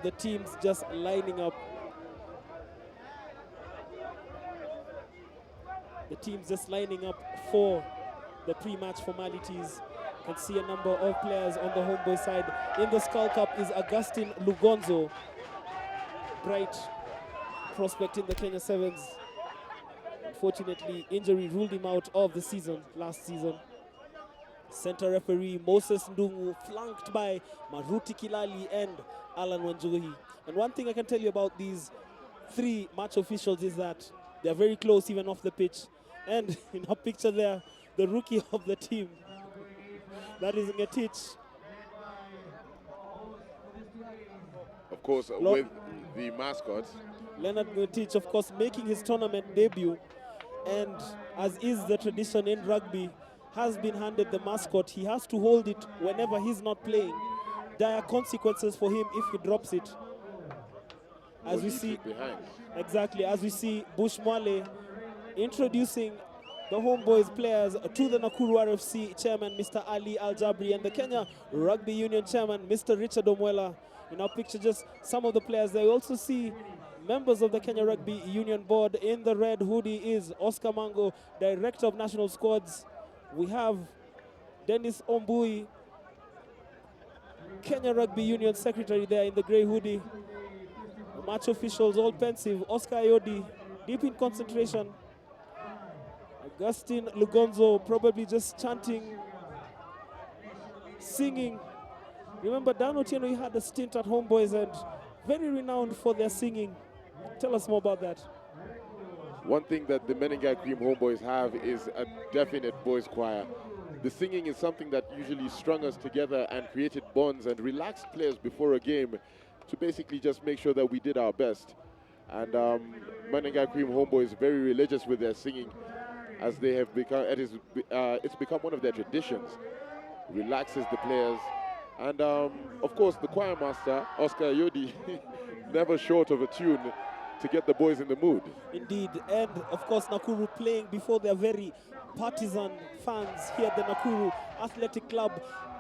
the teams just lining up. The teams just lining up for the pre-match formalities. You can see a number of players on the Homeboy side. In the Skull Cup is Augustine Lugonzo, bright prospect in the Kenya Sevens. Unfortunately, injury ruled him out of the season last season. Center referee Moses Ndungu, flanked by Maruti Kilali and Alan Wanjohi. And one thing I can tell you about these three match officials is that they're very close even off the pitch. And in our picture there, the rookie of the team, that is Ngetich. Of course, with the mascot. Leonard Ngetich, of course, making his tournament debut. And as is the tradition in rugby, has been handed the mascot. He has to hold it whenever he's not playing. Dire consequences for him if he drops it. As we see, exactly, as we see Bush Mwale introducing the Homeboys players to the Nakuru RFC chairman, Mr. Ali Al-Jabri, and the Kenya Rugby Union chairman, Mr. Richard Omwela. In our picture, just some of the players there. We also see members of the Kenya Rugby Union board. In the red hoodie is Oscar Mango, director of national squads. We have Dennis Ombui, Kenya Rugby Union secretary there in the grey hoodie. The match officials all pensive. Oscar Ayodi deep in concentration. Augustine Lugonzo probably just chanting, singing. Remember, Dan Otieno, he had a stint at Homeboys and very renowned for their singing. Tell us more about that. One thing that the Menengai Cream Homeboys have is a definite boys choir. The singing is something that usually strung us together and created bonds and relaxed players before a game to basically just make sure that we did our best. And Menengai Cream Homeboys very religious with their singing, as they have become. It's become one of their traditions. Relaxes the players, and of course the choir master Oscar Yodi, never short of a tune to get the boys in the mood. Indeed, and of course Nakuru playing before their very partisan fans here at the Nakuru Athletic Club,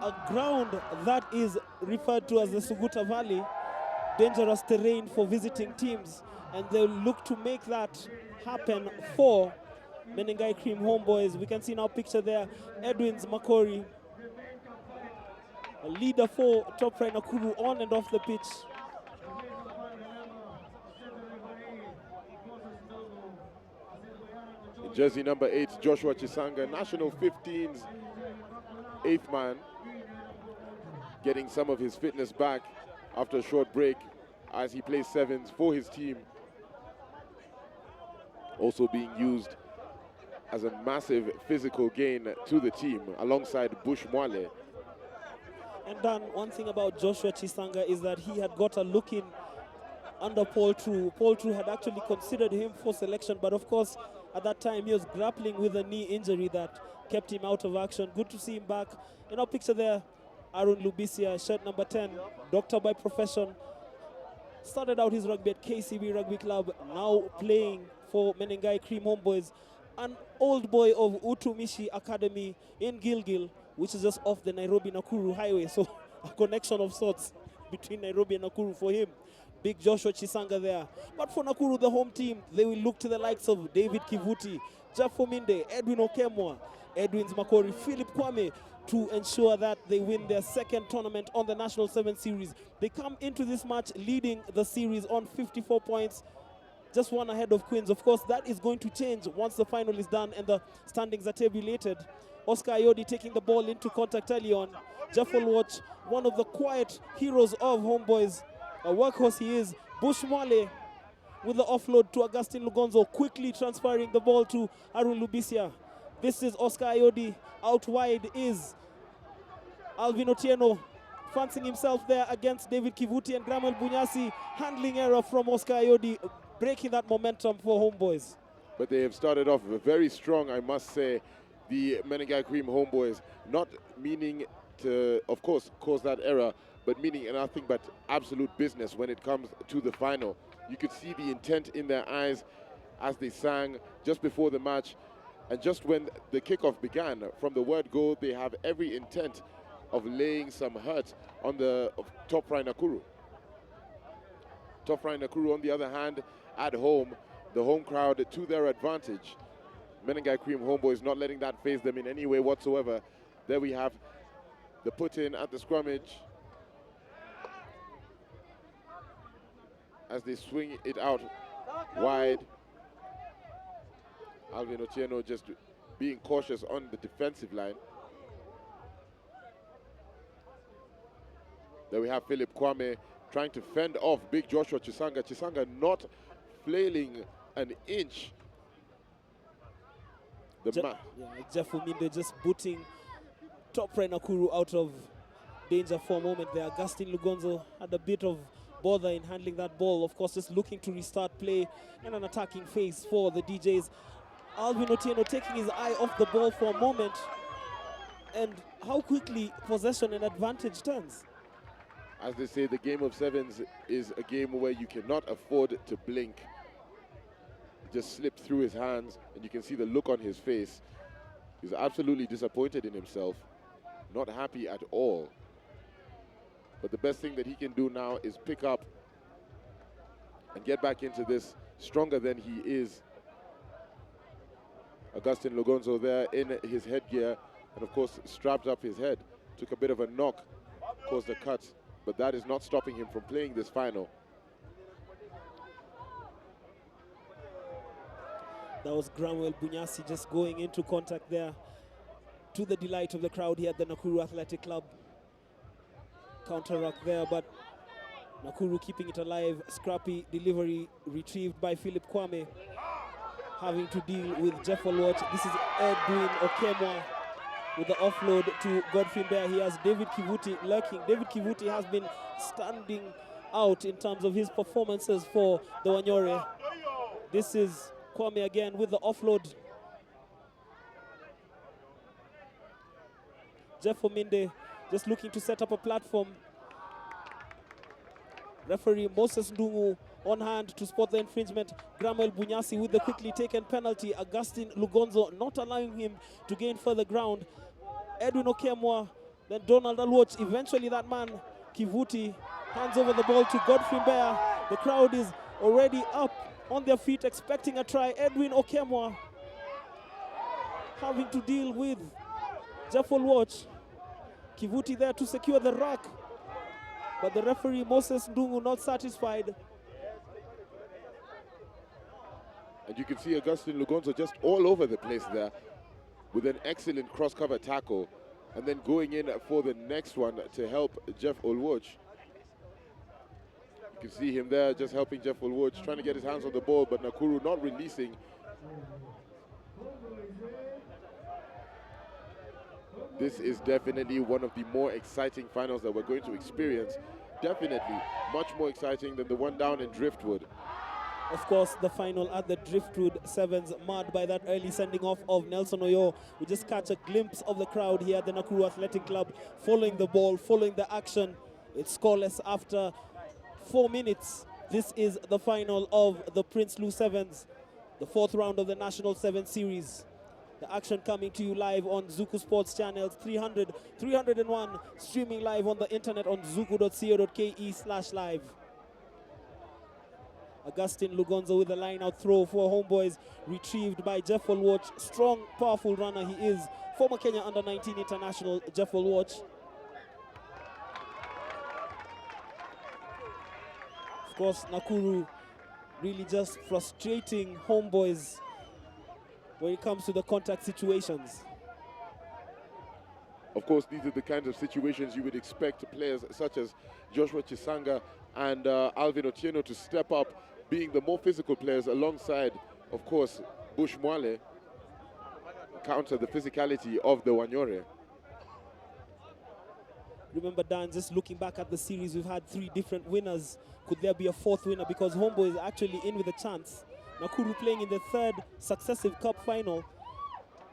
a ground that is referred to as the Suguta Valley, dangerous terrain for visiting teams, and they'll look to make that happen for Menengai Cream Homeboys. We can see now picture there, Edwins Makori, a leader for Top Fry Nakuru on and off the pitch. Jersey number 8, Joshua Chisanga, National 15's 8th man, getting some of his fitness back after a short break as he plays sevens for his team. Also being used as a massive physical gain to the team alongside Bush Mwale. And Dan, one thing about Joshua Chisanga is that he had got a look in under Paul True. Paul True had actually considered him for selection, but of course, at that time, he was grappling with a knee injury that kept him out of action. Good to see him back. In our picture there, Aaron Lubisia, shirt number 10, doctor by profession. Started out his rugby at KCB Rugby Club, now playing for Menengai Cream Homeboys. An old boy of Utumishi Academy in Gilgil, which is just off the Nairobi-Nakuru highway. So a connection of sorts between Nairobi and Nakuru for him. Big Joshua Chisanga there. But for Nakuru, the home team, they will look to the likes of David Kivuti, Jeff Ominde, Edwin Okemwa, Edwins Makori, Philip Kwame, to ensure that they win their second tournament on the National 7 Series. They come into this match leading the series on 54 points, just one ahead of Queens. Of course, that is going to change once the final is done and the standings are tabulated. Oscar Ayodi taking the ball into contact early on. Jeff will watch, one of the quiet heroes of Homeboys, a workhorse he is. Bush Mwale with the offload to Augustine Lugonzo, quickly transferring the ball to Arun Lubisia. This is Oscar Ayodi. Out wide is Alvin Otieno, fancying himself there against David Kivuti and Gramel Bunyasi. Handling error from Oscar Ayodi, breaking that momentum for Homeboys. But they have started off very strong, I must say, the Menengai Cream Homeboys, not meaning to, of course, cause that error, but meaning nothing but absolute business when it comes to the final. You could see the intent in their eyes as they sang just before the match. And just when the kickoff began, from the word go, they have every intent of laying some hurt on the Top Fry Nakuru. Fry Nakuru, on the other hand, at home, the home crowd to their advantage. Menengai Cream Homeboyz not letting that phase them in any way whatsoever. There we have the put-in at the scrummage as they swing it out wide. Alvin Otieno just being cautious on the defensive line. There we have Philip Kwame trying to fend off big Joshua Chisanga. Chisanga not flailing an inch. Jeff Uminde just booting Fry Nakuru out of danger for a moment there. Augustine Lugonzo had a bit of bother in handling that ball. Of course, just looking to restart play and an attacking phase for the DJs. Alvin Otieno taking his eye off the ball for a moment, and how quickly possession and advantage turns. As they say, the game of sevens is a game where you cannot afford to blink. It just slipped through his hands, and you can see the look on his face. He's absolutely disappointed in himself, not happy at all. But the best thing that he can do now is pick up and get back into this stronger than he is. Augustine Lugonzo there in his headgear, and of course strapped up his head. Took a bit of a knock, caused a cut, but that is not stopping him from playing this final. That was Gramwell Bunyasi just going into contact there, to the delight of the crowd here at the Nakuru Athletic Club. Counter-ruck there, but Nakuru keeping it alive. Scrappy delivery retrieved by Philip Kwame, having to deal with Jeff Olwach. This is Edwin Okemwa with the offload to Godfrey Bear. He has David Kivuti lurking. David Kivuti has been standing out in terms of his performances for the Wanyore. This is Kwame again with the offload. Jeff Ominde just looking to set up a platform. Referee Moses Ndungu on hand to spot the infringement. Gramwell Bunyasi with the quickly taken penalty. Augustine Lugonzo not allowing him to gain further ground. Edwin Okemwa, then Donald Alwatch. Eventually that man, Kivuti, hands over the ball to Godfrey Bear. The crowd is already up on their feet expecting a try. Edwin Okemwa having to deal with Jeff Olwach. Kivuti there to secure the ruck, but the referee Moses Ndungu not satisfied. And you can see Augustine Lugonzo just all over the place there with an excellent cross-cover tackle, and then going in for the next one to help Jeff Olwach. You can see him there just helping Jeff Olwach, trying to get his hands on the ball, but Nakuru not releasing. This is definitely one of the more exciting finals that we're going to experience. Definitely much more exciting than the one down in Driftwood. Of course, the final at the Driftwood Sevens, marred by that early sending off of Nelson Oyo. We just catch a glimpse of the crowd here at the Nakuru Athletic Club, following the ball, following the action. It's scoreless after 4 minutes. This is the final of the Prinsloo Sevens, the 4th round of the National Sevens Series. The action coming to you live on Zuku Sports channels 300, 301, streaming live on the internet on zuku.co.ke/live. Augustine Lugonzo with a line-out throw for Homeboyz, retrieved by Jeff Olwach. Strong, powerful runner he is. Former Kenya Under-19 international Jeff Olwach. Of course, Nakuru really just frustrating Homeboyz when it comes to the contact situations. Of course, these are the kinds of situations you would expect players such as Joshua Chisanga and Alvin Otieno to step up, being the more physical players alongside, of course, Bush Mwale, counter the physicality of the Wanyore. Remember, Dan, just looking back at the series, we've had 3 different winners. Could there be a 4th winner? Because Homeboyz is actually in with a chance. Nakuru playing in the 3rd successive cup final.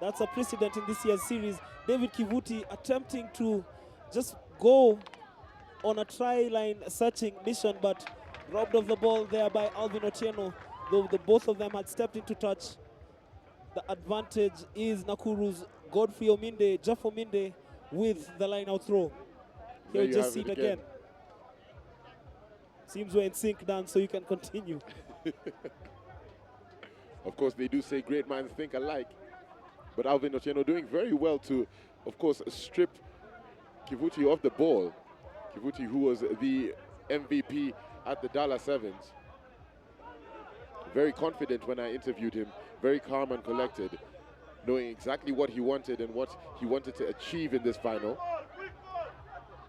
That's a precedent in this year's series. David Kivuti attempting to just go on a try-line searching mission, but robbed of the ball there by Alvin Otieno, though both of them had stepped into touch. The advantage is Nakuru's Godfrey Ominde, Jeff Ominde, with the line-out throw. He'll just see it again. Seems we're in sync, Dan, so you can continue. Of course, they do say great minds think alike. But Alvin Otieno doing very well to, of course, strip Kivuti off the ball. Kivuti, who was the MVP at the Dala Sevens. Very confident when I interviewed him, very calm and collected, knowing exactly what he wanted and what he wanted to achieve in this final.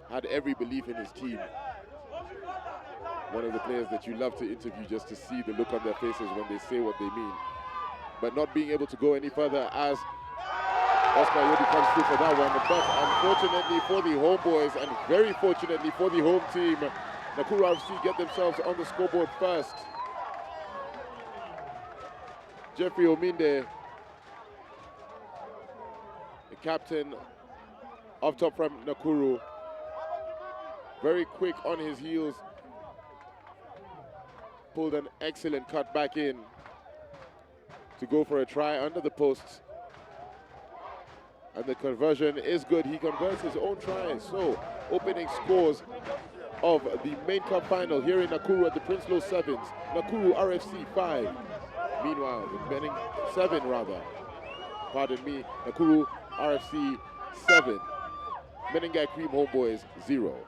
Had every belief in his team. One of the players that you love to interview just to see the look on their faces when they say what they mean. But not being able to go any further as Oscar Yodi comes through for that one. But unfortunately for the Homeboyz and very fortunately for the home team, Nakuru FC get themselves on the scoreboard first. Jeffrey Ominde, the captain of Top Fry Nakuru, very quick on his heels, pulled an excellent cut back in to go for a try under the posts. And the conversion is good. He converts his own try. So, opening scores of the main cup final here in Nakuru at the Prinsloo Sevens. Nakuru RFC 5. Meanwhile, Nakuru RFC 7. Menengai Cream Homeboyz 0.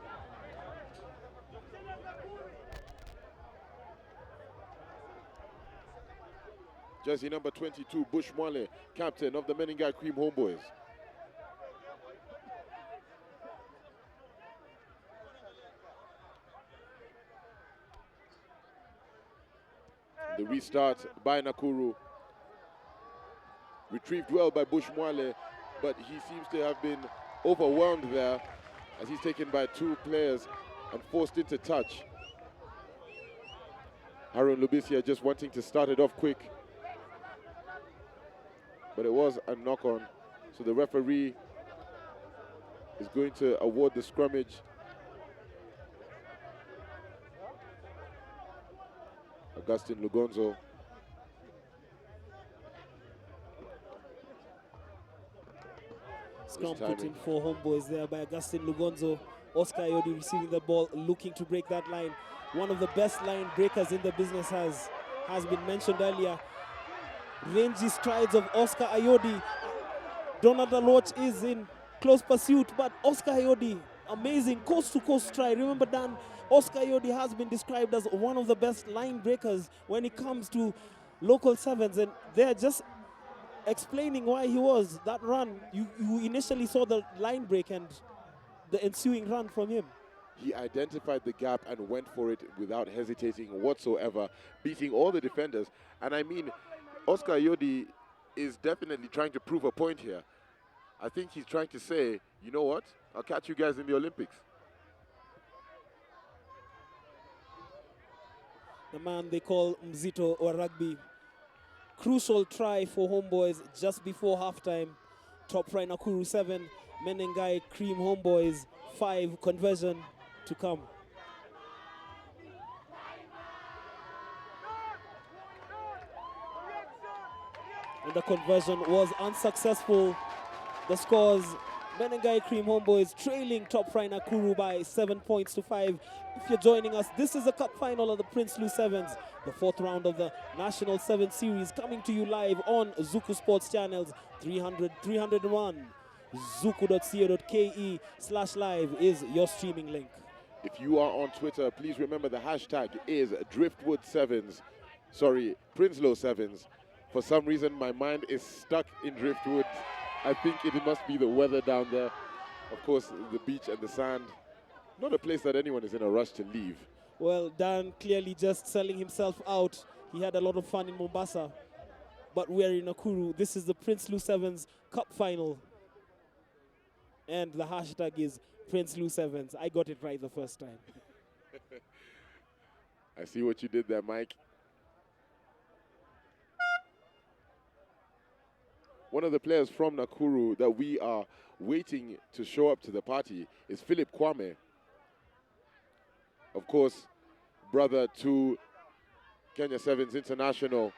Jersey number 22, Bush Mwale, captain of the Menengai Cream Homeboyz. The restart by Nakuru. Retrieved well by Bush Mwale, but he seems to have been overwhelmed there as he's taken by two players and forced into touch. Harun Lubisia just wanting to start it off quick. But it was a knock-on, so the referee is going to award the scrummage. Augustin Lugonzo. Scrum put in for Homeboyz there by Augustin Lugonzo. Oscar Yodi receiving the ball, looking to break that line. One of the best line breakers in the business has been mentioned earlier. Rangy strides of Oscar Ayodi. Donald Aloch is in close pursuit, but Oscar Ayodi, amazing coast-to-coast stride. Remember, Dan, Oscar Ayodi has been described as one of the best line breakers when it comes to local sevens, and they're just explaining why he was. That run, you initially saw the line break and the ensuing run from him. He identified the gap and went for it without hesitating whatsoever, beating all the defenders. And I mean, Oscar Ayodi is definitely trying to prove a point here. I think he's trying to say, you know what, I'll catch you guys in the Olympics. The man they call Mzito or Rugby. Crucial try for Homeboyz just before halftime. Top Fry Nakuru 7, Menengai Cream Homeboyz 5, conversion to come. And the conversion was unsuccessful. The scores, Menengai Cream Homeboyz trailing Top Fry Nakuru by 7 points to 5. If you're joining us, this is the cup final of the Prinsloo Sevens, the fourth round of the National 7 Series, coming to you live on Zuku Sports channels 300, 301. Zuku.co.ke/live is your streaming link. If you are on Twitter, please remember the hashtag is Driftwood Sevens. Sorry, Prinsloo Sevens. For some reason, my mind is stuck in Driftwood. I think it must be the weather down there. Of course, the beach and the sand. Not a place that anyone is in a rush to leave. Well, Dan clearly just selling himself out. He had a lot of fun in Mombasa. But we're in Nakuru. This is the Prinsloo Sevens Cup Final. And the hashtag is Prinsloo Sevens. I got it right the first time. I see what you did there, Mike. One of the players from Nakuru that we are waiting to show up to the party is Philip Kwame. Of course, brother to Kenya Sevens International.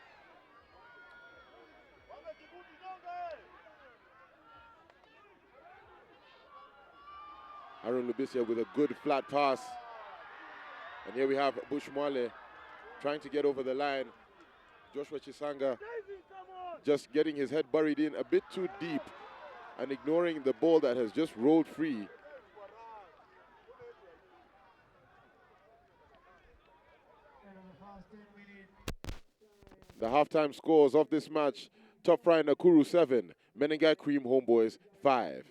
Aaron Lubisia with a good flat pass. And here we have Bush Mwale trying to get over the line. Joshua Chisanga just getting his head buried in a bit too deep and ignoring the ball that has just rolled free. The halftime scores of this match: Top Fry Nakuru 7, Menengai Cream Homeboyz 5.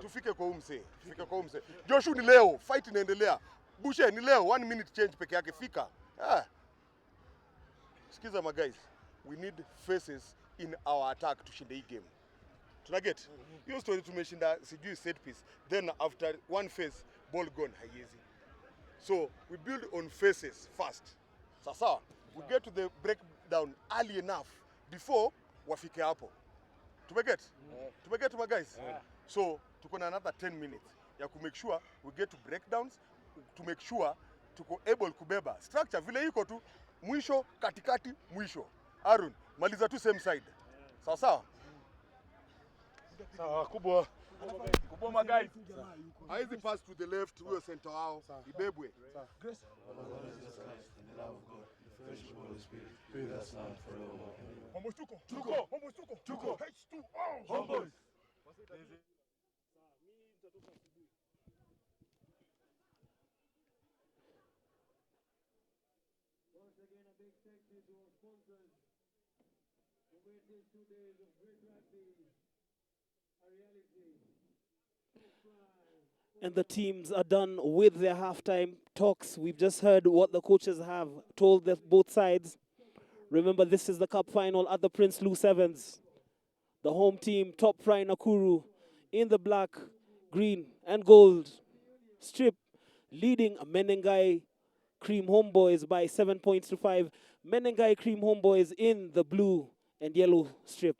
Tufike kwa umse. Joshua ni leo, fight inaendelea. Bushe ni leo, 1 minute change peke yake fika. Sikiza my guys, we need faces in our attack to shinda hii game. Tunaget? Hiyo story tumeshinda sijui set piece, then after one face ball gone haiwezi. So we build on faces first. Sasa we get to the breakdown early enough before wafike hapo. Tumeget? Tumeget my guys? So tuko na another 10 minutes ya ku make sure we get to breakdowns, to make sure tuko able kubeba structure vile iko tu mwisho katikati mwisho. Arun, maliza tu same side. Sawa sawa? Sawa kubwa. Kubwa my guys. Haizi pass to the left, huyo center wao ibebwe. Grace. Tuko. H2O. Homeboyz. Once again, a big thank you to our sponsors who made these 2 days of great rugby a reality. And the teams are done with their halftime talks. We've just heard what the coaches have told both sides. Remember, this is the cup final at the Prinsloo Sevens. The home team, Top Fry Nakuru, in the black, green, and gold strip, leading Menengai Cream Homeboyz by 7 points to 5. Menengai Cream Homeboyz in the blue and yellow strip.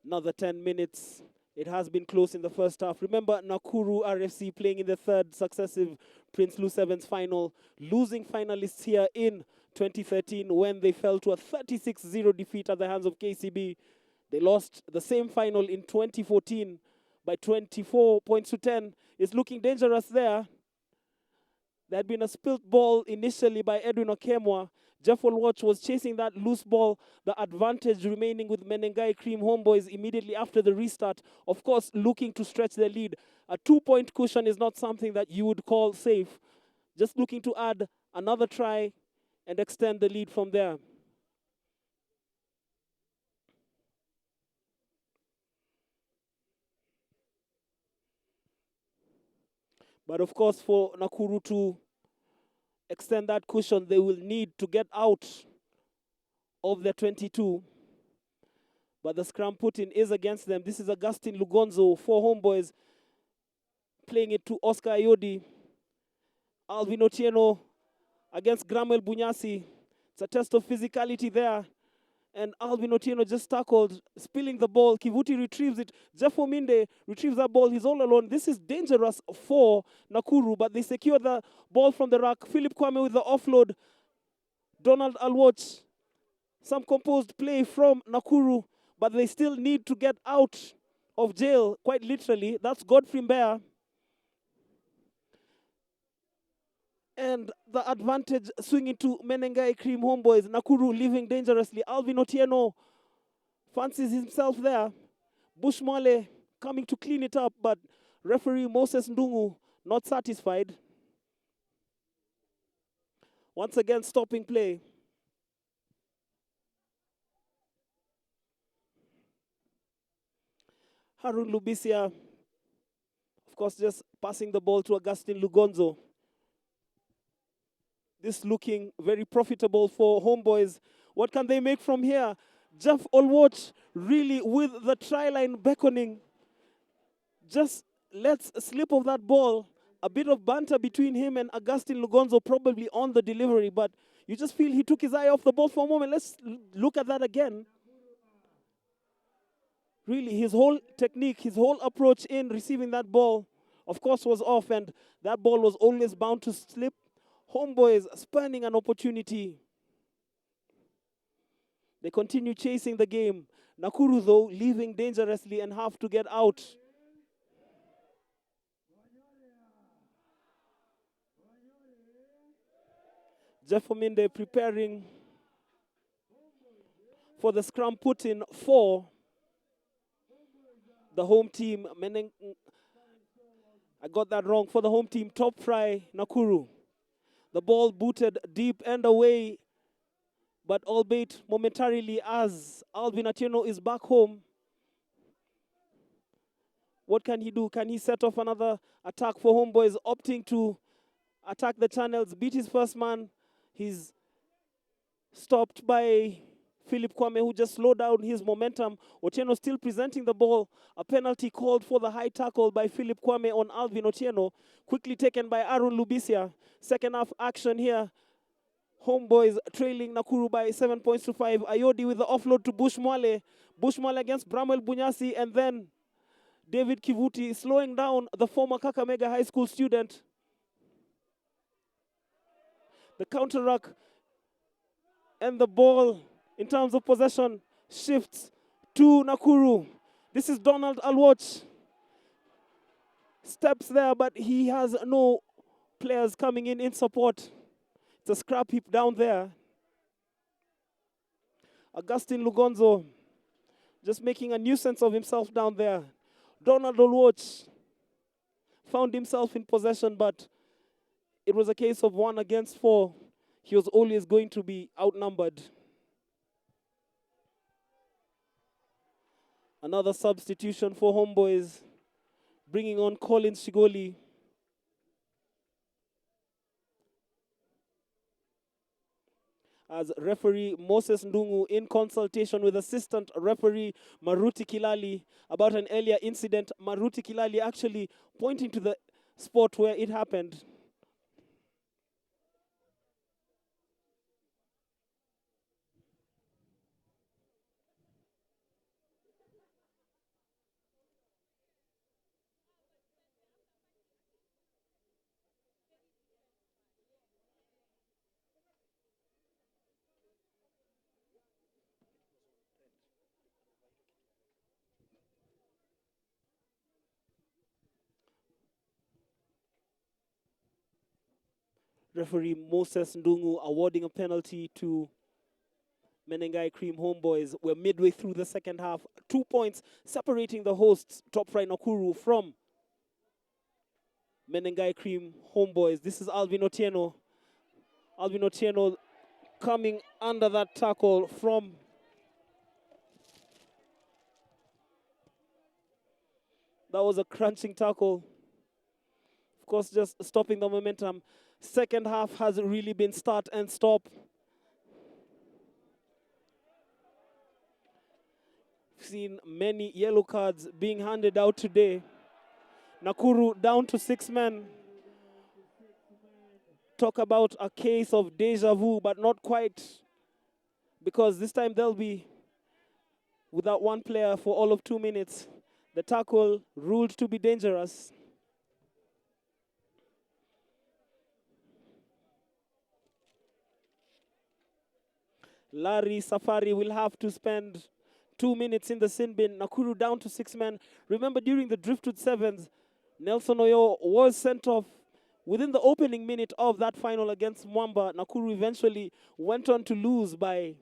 Another 10 minutes. It has been close in the first half. Remember, Nakuru RFC playing in the third successive Prinsloo Sevens final, losing finalists here in 2013 when they fell to a 36-0 defeat at the hands of KCB. They lost the same final in 2014 by 24 points to 10. It's looking dangerous there. There had been a spilt ball initially by Edwin Okemwa. Jeff Olwatch was chasing that loose ball, the advantage remaining with Menengai Cream Homeboyz immediately after the restart. Of course, looking to stretch their lead. A 2-point cushion is not something that you would call safe. Just looking to add another try and extend the lead from there. But of course, for Nakuru to extend that cushion, they will need to get out of their 22. But the scrum put-in is against them. This is Augustine Lugonzo for Homeboyz, playing it to Oscar Ayodi. Alvin Otieno against Gramel Bunyasi. It's a test of physicality there. And Alvin Otieno just tackled, spilling the ball. Kivuti retrieves it. Jeff Ominde retrieves that ball. He's all alone. This is dangerous for Nakuru, but they secure the ball from the rack. Philip Kwame with the offload. Donald Alwatch. Some composed play from Nakuru, but they still need to get out of jail, quite literally. That's Godfrey Mbea. And the advantage swinging to Menengai Cream Homeboyz. Nakuru leaving dangerously. Alvin Otieno fancies himself there. Bushmale coming to clean it up, but referee Moses Ndungu not satisfied. Once again, stopping play. Harun Lubisia, of course, just passing the ball to Augustine Lugonzo. This looking very profitable for Homeboyz. What can they make from here? Jeff Olwatch really with the try line beckoning. Just lets slip of that ball. A bit of banter between him and Augustine Lugonzo probably on the delivery, but you just feel he took his eye off the ball for a moment. Let's look at that again. really his whole technique, his whole approach in receiving that ball, of course, was off, and that ball was always bound to slip. Homeboyz spurning an opportunity. They continue chasing the game. Nakuru, though, leaving dangerously and have to get out. Jeff Ominde preparing for the scrum put in for the home team. I got that wrong. For the home team, Top Fry Nakuru. The ball booted deep and away, but albeit momentarily as Alvin Atieno is back home. What can he do? Can he set off another attack for Homeboyz, opting to attack the channels, beat his first man? He's stopped by Philip Kwame, who just slowed down his momentum. Otieno still presenting the ball. A penalty called for the high tackle by Philip Kwame on Alvin Otieno. Quickly taken by Aaron Lubisia. Second half action here. Homeboyz trailing Nakuru by 7 points to 5. Ayodi with the offload to Bushmwale. Bushmwale against Bramwell Bunyasi, and then David Kivuti slowing down the former Kakamega High School student. The counter-ruck and the ball, in terms of possession, shifts to Nakuru. This is Donald Alwatch. Steps there, but he has no players coming in support. It's a scrap heap down there. Augustine Lugonzo just making a nuisance of himself down there. Donald Alwatch found himself in possession, but it was a case of 1 against 4. He was always going to be outnumbered. Another substitution for Homeboyz, bringing on Collins Shigoli. As referee Moses Ndungu, in consultation with assistant referee Maruti Kilali about an earlier incident, Maruti Kilali actually pointing to the spot where it happened. Referee Moses Ndungu awarding a penalty to Menengai Cream Homeboyz. We're midway through the second half. 2 points separating the hosts, Top Fry Nakuru, from Menengai Cream Homeboyz. This is Alvin Otieno. Alvin Otieno coming under that tackle from that was a crunching tackle. Of course, just stopping the momentum. Second half has really been start and stop. We've seen many yellow cards being handed out today. Nakuru down to 6 men. Talk about a case of deja vu, but not quite, because this time they'll be without one player for all of 2 minutes. The tackle ruled to be dangerous. Larry Safari will have to spend 2 minutes in the sin bin. Nakuru down to 6 men. Remember, during the Driftwood Sevens, Nelson Oyo was sent off within the opening minute of that final against Mwamba. Nakuru eventually went on to lose by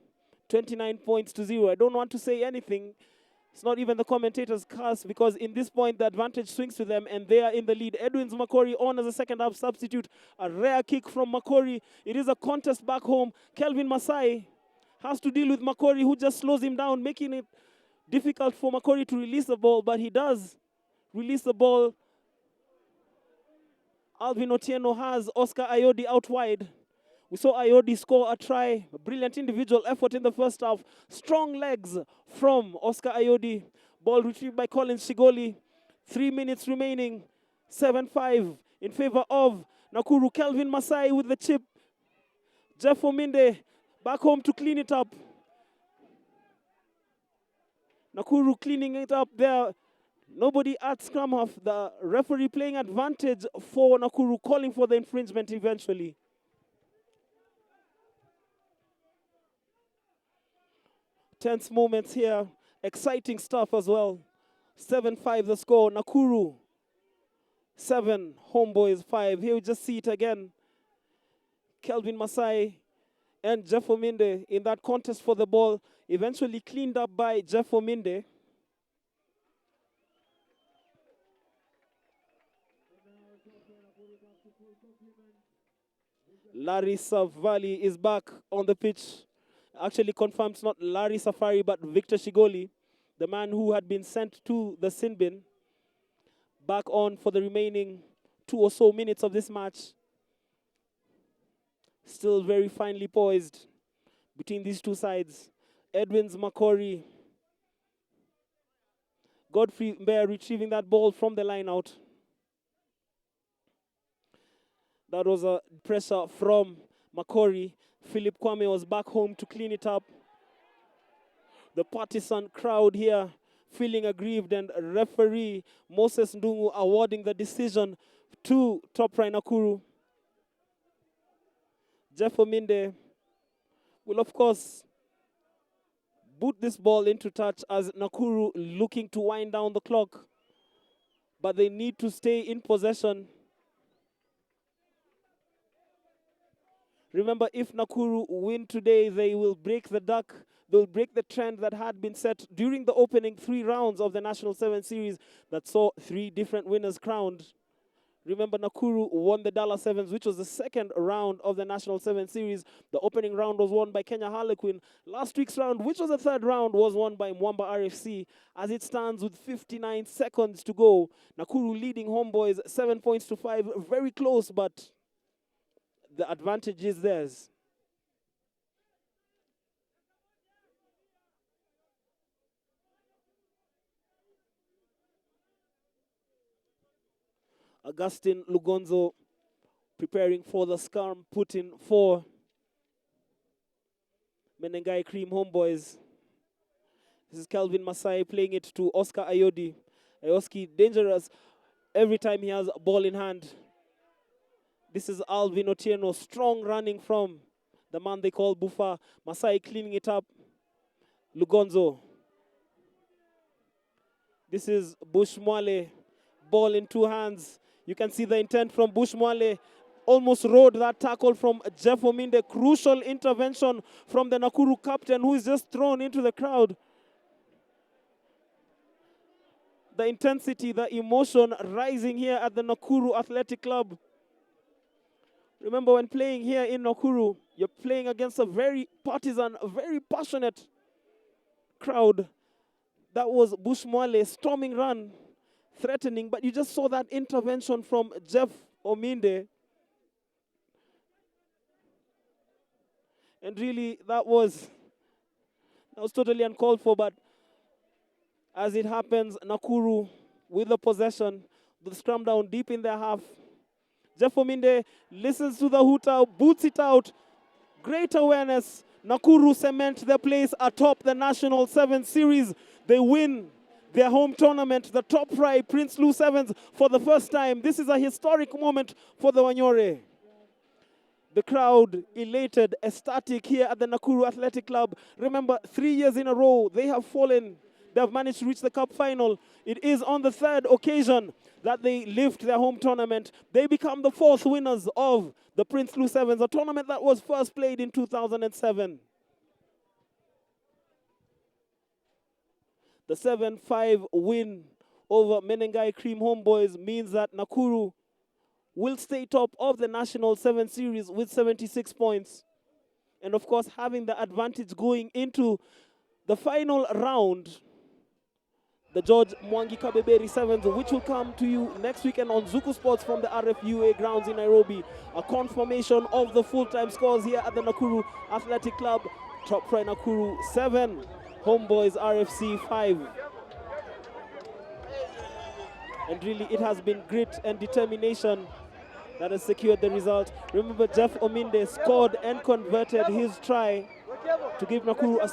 29 points to 0. I don't want to say anything. It's not even the commentators' curse, because in this point the advantage swings to them and they are in the lead. Edwin Makori on as a second half substitute. A rare kick from Makori. It is a contest back home. Kelvin Masai has to deal with Makori, who just slows him down, making it difficult for Makori to release the ball, but he does release the ball. Alvin Otieno has Oscar Ayodi out wide. We saw Ayodi score a try. A brilliant individual effort in the first half. Strong legs from Oscar Ayodi. Ball retrieved by Collins Shigoli. 3 minutes remaining. 7-5 in favor of Nakuru. Kelvin Masai with the chip. Jeff Ominde back home to clean it up. Nakuru cleaning it up there. Nobody at scrum half. The referee playing advantage for Nakuru, calling for the infringement eventually. Tense moments here. Exciting stuff as well. 7-5 the score. Nakuru 7, Homeboyz 5. Here we just see it again. Kelvin Masai and Jeff Ominde in that contest for the ball. Eventually cleaned up by Jeff Ominde. Larry Savali is back on the pitch. Actually confirms not Larry Safari but Victor Shigoli, the man who had been sent to the sin bin. Back on for the remaining 2 or so minutes of this match. Still very finely poised between these two sides. Edwins Makori. Godfrey Mbeya retrieving that ball from the line out. That was a pressure from Makori. Philip Kwame was back home to clean it up. The partisan crowd here feeling aggrieved, and referee Moses Ndungu awarding the decision to Top Fry Nakuru. Jeff Ominde will, of course, boot this ball into touch as Nakuru looking to wind down the clock. But they need to stay in possession. Remember, if Nakuru win today, they will break the duck. They'll break the trend that had been set during the opening 3 rounds of the National 7 Series that saw 3 different winners crowned. Remember, Nakuru won the Dallas Sevens, which was the 2nd round of the National 7 Series. The opening round was won by Kenya Harlequin. Last week's round, which was the 3rd round, was won by Mwamba RFC. As it stands with 59 seconds to go, Nakuru leading Homeboyz 7 points to 5. Very close, but the advantage is theirs. Augustine Lugonzo preparing for the scrum put in for Menengai Cream Homeboyz. This is Kelvin Masai playing it to Oscar Ayodi. Ayoski dangerous every time he has a ball in hand. This is Alvin Otieno, strong running from the man they call Bufa. Masai cleaning it up. Lugonzo. This is Bush Mwale, ball in 2 hands. You can see the intent from Bush Mwale. Almost rode that tackle from Jeff Ominde. Crucial intervention from the Nakuru captain, who is just thrown into the crowd. The intensity, the emotion rising here at the Nakuru Athletic Club. Remember, when playing here in Nakuru, you're playing against a very partisan, a very passionate crowd. That was Bush Mwale, storming run, threatening, but you just saw that intervention from Jeff Ominde. And really, that was totally uncalled for, but as it happens, Nakuru with the possession, the scrum down deep in their half. Jeff Ominde listens to the hooter, boots it out. Great awareness. Nakuru cement their place atop the National 7 Series. They win their home tournament, the Top Fry Prinsloo Sevens, for the first time. This is a historic moment for the Wanyore. The crowd elated, ecstatic here at the Nakuru Athletic Club. Remember, 3 years in a row, they have fallen. They have managed to reach the cup final. It is on the 3rd occasion that they lift their home tournament. They become the 4th winners of the Prinsloo Sevens, a tournament that was first played in 2007. The 7-5 win over Menengai Cream Homeboyz means that Nakuru will stay top of the National 7 Series with 76 points. And of course, having the advantage going into the final round, the George Mwangi Kabeberi Sevens, which will come to you next weekend on Zuku Sports from the RFUA grounds in Nairobi. A confirmation of the full-time scores here at the Nakuru Athletic Club. Top Fry Nakuru 7, Homeboyz RFC 5. And really, it has been grit and determination that has secured the result. Remember, Jeff Ominde scored and converted his try to give Nakuru a